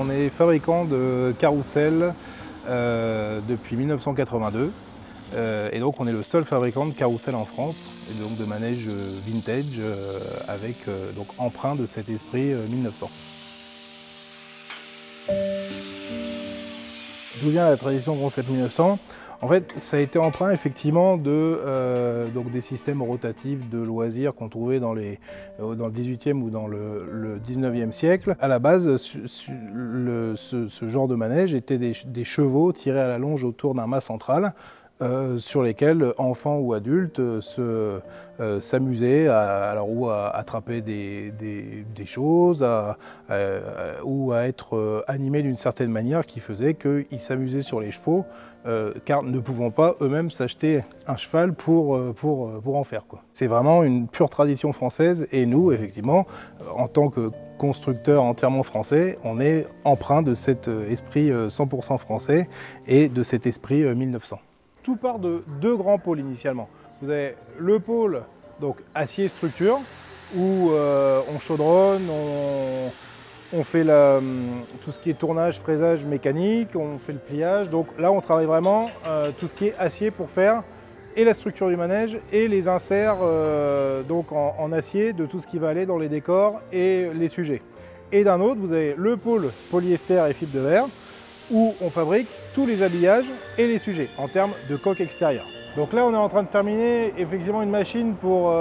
On est fabricant de carrousels depuis 1982. Et donc on est le seul fabricant de carrousel en France, et donc de manège vintage avec donc empreint de cet esprit 1900. D'où vient la tradition Concept 1900? En fait, ça a été empreint effectivement donc des systèmes rotatifs de loisirs qu'on trouvait dans le 18e ou dans le 19e siècle. À la base, ce genre de manège était des chevaux tirés à la longe autour d'un mât central, sur lesquels enfants ou adultes s'amusaient ou à attraper des choses ou à être animés d'une certaine manière qui faisait qu'ils s'amusaient sur les chevaux car ne pouvant pas eux-mêmes s'acheter un cheval pour en faire, quoi. C'est vraiment une pure tradition française et nous, effectivement, en tant que constructeurs entièrement français, on est empreint de cet esprit 100% français et de cet esprit 1900. Tout part de deux grands pôles initialement. Vous avez le pôle donc acier structure où on chaudronne, on fait tout ce qui est tournage, fraisage mécanique, on fait le pliage. Donc là on travaille vraiment tout ce qui est acier pour faire et la structure du manège et les inserts donc en acier de tout ce qui va aller dans les décors et les sujets. Et d'un autre, vous avez le pôle polyester et fibre de verre où on fabrique tous les habillages et les sujets en termes de coque extérieure. Donc là on est en train de terminer effectivement une machine pour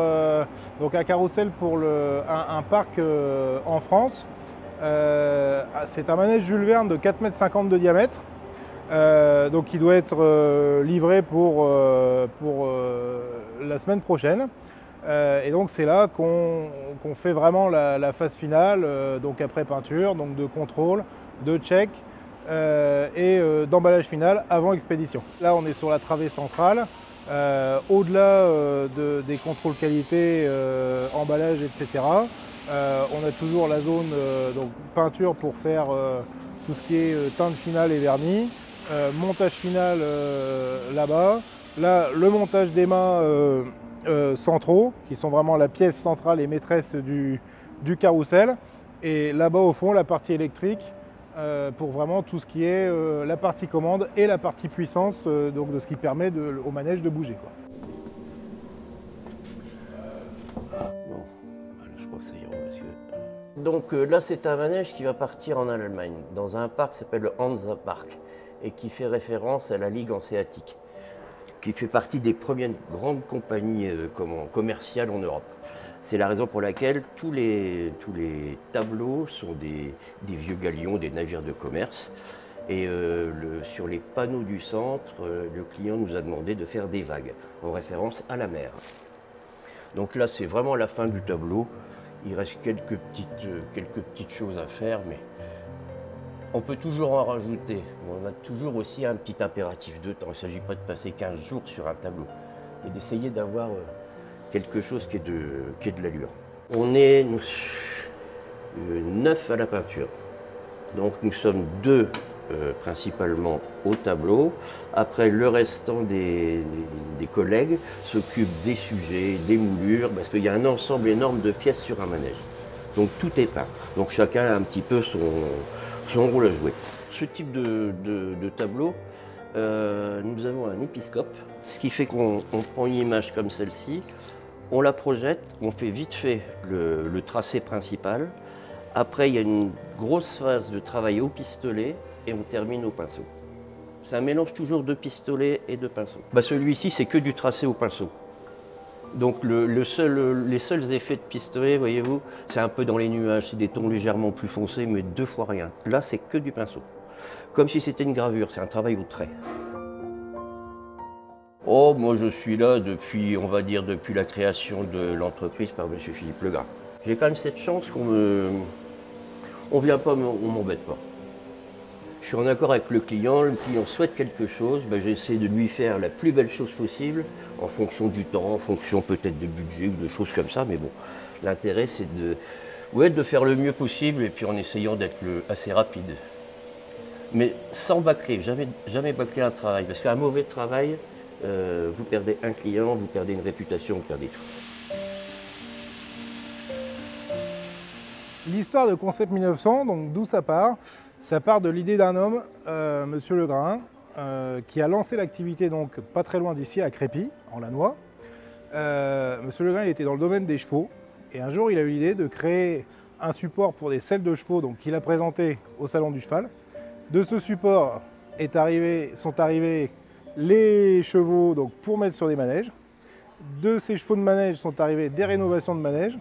donc un carrousel pour un parc en France. C'est un manège Jules Verne de 4,50 m de diamètre, donc qui doit être livré pour la semaine prochaine. Et donc c'est là qu'on fait vraiment la phase finale, donc après peinture, donc de contrôle, de check et d'emballage final avant expédition. Là on est sur la travée centrale, au-delà des contrôles qualité, emballage, etc. On a toujours la zone donc peinture pour faire tout ce qui est teinte finale et vernis, montage final là-bas. Là, le montage des mâts centraux, qui sont vraiment la pièce centrale et maîtresse du carrousel. Et là-bas au fond, la partie électrique, pour vraiment tout ce qui est la partie commande et la partie puissance, donc de ce qui permet au manège de bouger, quoi. Bon, je crois que ça ira, monsieur. Donc là, c'est un manège qui va partir en Allemagne, dans un parc qui s'appelle le Hansa Park, et qui fait référence à la Ligue hanséatique, qui fait partie des premières grandes compagnies commerciales en Europe. C'est la raison pour laquelle tous les tableaux sont des vieux galions, des navires de commerce. Et sur les panneaux du centre, le client nous a demandé de faire des vagues, en référence à la mer. Donc là, c'est vraiment la fin du tableau. Il reste quelques petites choses à faire, mais on peut toujours en rajouter. On a toujours aussi un petit impératif de temps. Il ne s'agit pas de passer 15 jours sur un tableau, mais d'essayer d'avoir quelque chose qui est de l'allure. On est 9 à la peinture. Donc nous sommes 2 principalement au tableau. Après, le restant des collègues s'occupent des sujets, des moulures, parce qu'il y a un ensemble énorme de pièces sur un manège. Donc tout est peint. Donc chacun a un petit peu son rôle à jouer. Ce type de tableau, nous avons un épiscope, ce qui fait qu'on prend une image comme celle-ci, on la projette, on fait vite fait le tracé principal. Après, il y a une grosse phase de travail au pistolet et on termine au pinceau. C'est un mélange toujours de pistolet et de pinceau. Celui-ci, c'est que du tracé au pinceau. Donc les seuls effets de pistolet, voyez-vous, c'est un peu dans les nuages, c'est des tons légèrement plus foncés, mais 2 fois rien. Là, c'est que du pinceau. Comme si c'était une gravure, c'est un travail au trait. Oh, moi je suis là depuis, on va dire, depuis la création de l'entreprise par M. Philippe Legras. J'ai quand même cette chance on vient pas, on m'embête pas. Je suis en accord avec le client souhaite quelque chose, j'essaie de lui faire la plus belle chose possible, en fonction du temps, en fonction peut-être de budget ou de choses comme ça, mais bon, l'intérêt c'est de faire le mieux possible et puis en essayant d'être assez rapide. Mais sans bâcler, jamais bâcler un travail, parce qu'un mauvais travail, vous perdez un client, vous perdez une réputation, vous perdez tout. L'histoire de Concept 1900, donc d'où ça part, Ça part de l'idée d'un homme, Monsieur Legrain, qui a lancé l'activité donc pas très loin d'ici, à Crépy, en Lannoy. Monsieur Legrain, il était dans le domaine des chevaux, et un jour il a eu l'idée de créer un support pour des selles de chevaux, donc qu'il a présenté au Salon du Cheval. De ce support sont arrivés les chevaux donc, pour mettre sur des manèges. De ces chevaux de manège sont arrivées des rénovations de manèges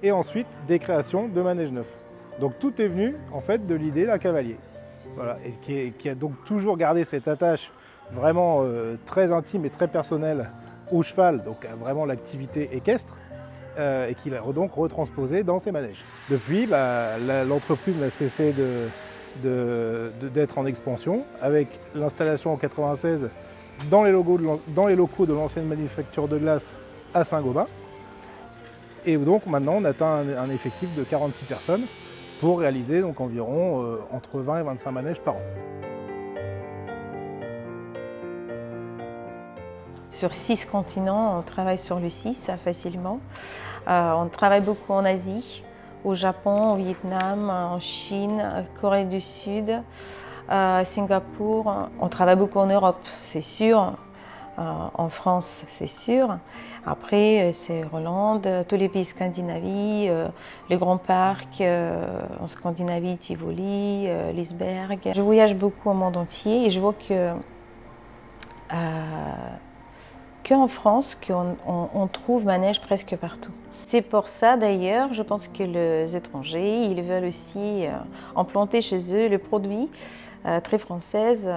et ensuite des créations de manèges neufs. Donc tout est venu en fait de l'idée d'un cavalier. Voilà, et qui a donc toujours gardé cette attache vraiment très intime et très personnelle au cheval, donc vraiment l'activité équestre, et qu'il a donc retransposé dans ses manèges. Depuis, l'entreprise n'a cessé d'être en expansion, avec l'installation en 1996 dans les locaux de l'ancienne manufacture de glace à Saint-Gobain. Et donc maintenant on atteint un effectif de 46 personnes pour réaliser donc environ entre 20 et 25 manèges par an. Sur 6 continents, on travaille sur le 6 facilement. On travaille beaucoup en Asie, au Japon, au Vietnam, en Chine, Corée du Sud, Singapour. On travaille beaucoup en Europe, c'est sûr. En France, c'est sûr. Après, c'est Hollande, tous les pays Scandinavie, les grands parcs en Scandinavie, Tivoli, Liseberg. Je voyage beaucoup au monde entier et je vois qu'en France, on trouve manège presque partout. C'est pour ça d'ailleurs, je pense que les étrangers, ils veulent aussi implanter chez eux le produit très française,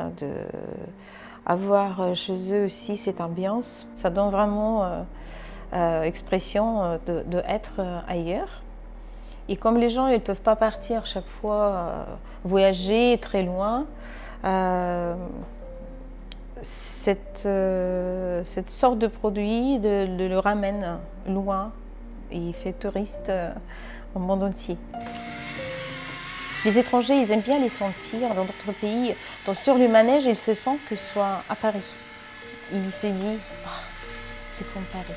avoir chez eux aussi cette ambiance. Ça donne vraiment expression d'être ailleurs. Et comme les gens ne peuvent pas partir chaque fois voyager très loin, cette sorte de produit le ramène loin et fait touriste au monde entier. Les étrangers, ils aiment bien les sentir dans d'autres pays. Donc sur le manège, ils se sentent que ce soit à Paris. Il s'est dit, oh, c'est comme Paris.